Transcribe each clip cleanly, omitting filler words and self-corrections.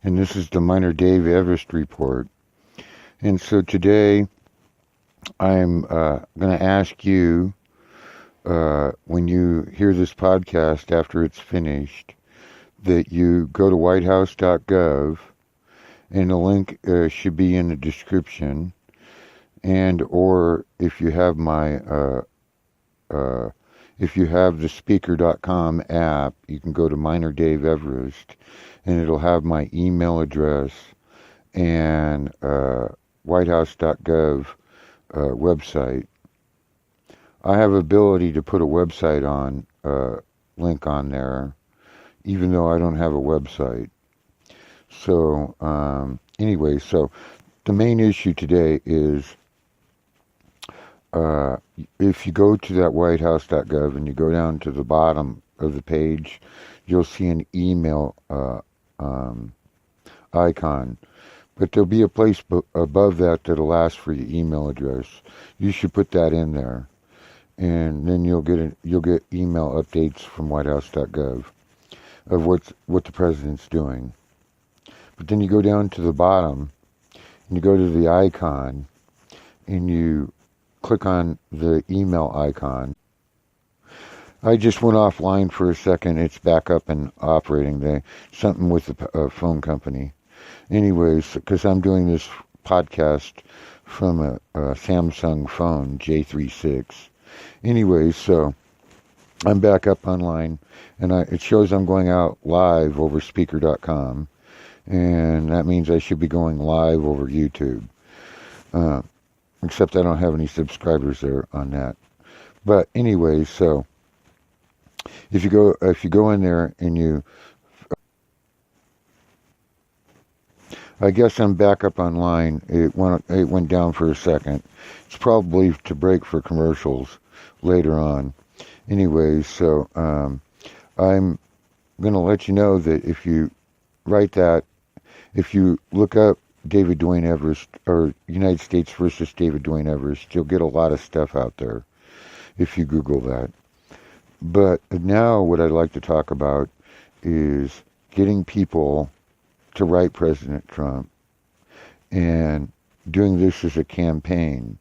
and this is the Minor Dave Everist Report. And so today I'm going to ask you, when you hear this podcast after it's finished, that you go to whitehouse.gov, and the link should be in the description, and or if you have if you have the Spreaker.com app, you can go to Minor Dave Everist, and it'll have my email address and whitehouse.gov website. I have ability to put a website on link on there, even though I don't have a website. So anyway, so the main issue today is if you go to that whitehouse.gov and you go down to the bottom of the page, you'll see an email icon. But there'll be a place above that that'll ask for your email address. You should put that in there, and then you'll get email updates from whitehouse.gov of what the president's doing. But then you go down to the bottom, and you go to the icon, and you click on the email icon. I just went offline for a second. It's back up and operating. Something with the phone company. Anyways, because I'm doing this podcast from a Samsung phone, J36. Anyways, so I'm back up online, and it shows I'm going out live over Spreaker.com, and that means I should be going live over YouTube. Except I don't have any subscribers there on that. But anyways, so if you go in there and I guess I'm back up online. It went down for a second. It's probably to break for commercials later on. Anyways, so I'm going to let you know that if you if you look up David Dwayne Everist, or United States versus David Dwayne Everist, you'll get a lot of stuff out there if you Google that. But now what I'd like to talk about is getting people to write President Trump and doing this as a campaign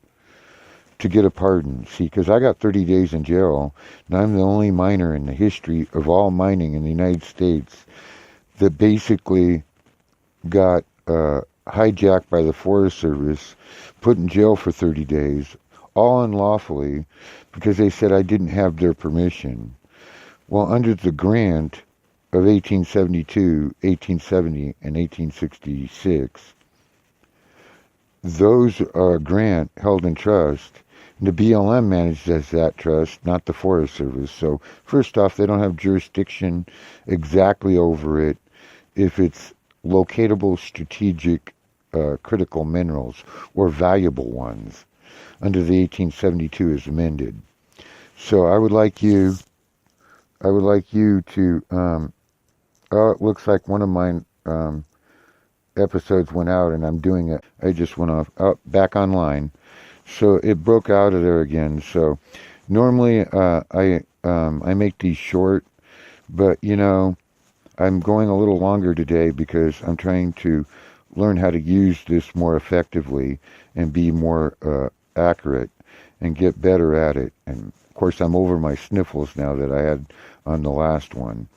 to get a pardon. See, because I got 30 days in jail, and I'm the only miner in the history of all mining in the United States that basically got hijacked by the Forest Service, put in jail for 30 days, all unlawfully, because they said I didn't have their permission. Well, under the grant of 1872, 1870, and 1866, those are a grant held in trust, and the BLM manages that trust, not the Forest Service. So first off, they don't have jurisdiction exactly over it if it's locatable, strategic, critical minerals, or valuable ones, under the 1872 as amended. So I would like you to, it looks like one of my episodes went out, and I'm doing it. I just went back online. So it broke out of there again. So normally I make these short, but I'm going a little longer today because I'm trying to learn how to use this more effectively and be more accurate and get better at it. And of course, I'm over my sniffles now that I had on the last one.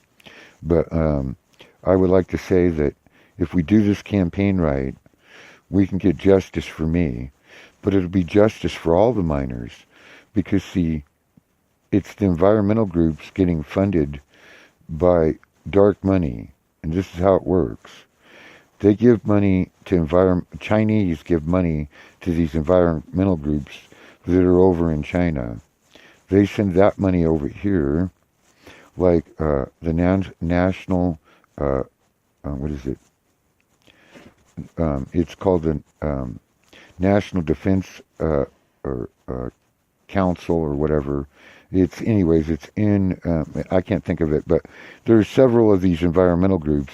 But I would like to say that if we do this campaign right, we can get justice for me, but it'll be justice for all the miners, because see, it's the environmental groups getting funded by dark money, and this is how it works. They give money to Chinese give money to these environmental groups that are over in China. They send that money over here, like the national, what is it? It's called the National Defense Council or whatever. It's in, I can't think of it, but there's several of these environmental groups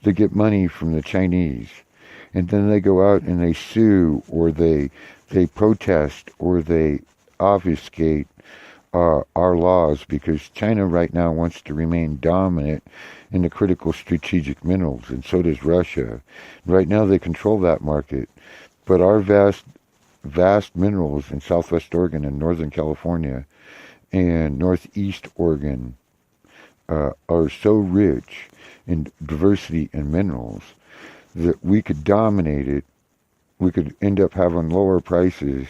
that get money from the Chinese. And then they go out and they sue, or they protest, or they obfuscate our laws, because China right now wants to remain dominant in the critical strategic minerals, and so does Russia. Right now they control that market, but our vast minerals in Southwest Oregon and Northern California and Northeast Oregon are so rich in diversity in minerals that we could dominate it. We could end up having lower prices,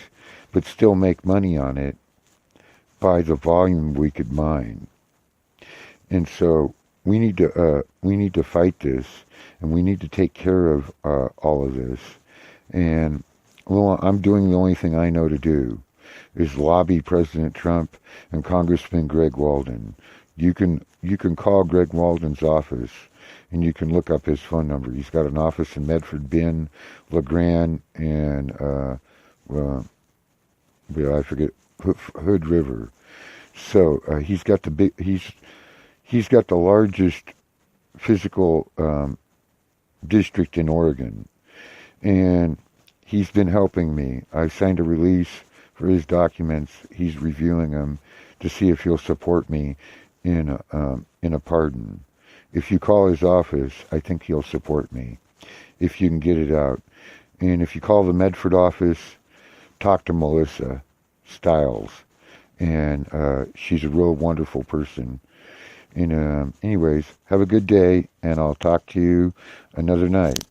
but still make money on it by the volume we could mine. And so we need to fight this, and we need to take care of all of this. And well, I'm doing the only thing I know to do is lobby President Trump and Congressman Greg Walden. You can call Greg Walden's office, and you can look up his phone number. He's got an office in Medford, Bend, LeGrand, and I forget, Hood River. So he's got the largest physical district in Oregon, and he's been helping me. I signed a release for his documents. He's reviewing them to see if he'll support me in a pardon. If you call his office, I think he'll support me, if you can get it out. And if you call the Medford office, talk to Melissa Stiles. And she's a real wonderful person. And anyways, have a good day, and I'll talk to you another night.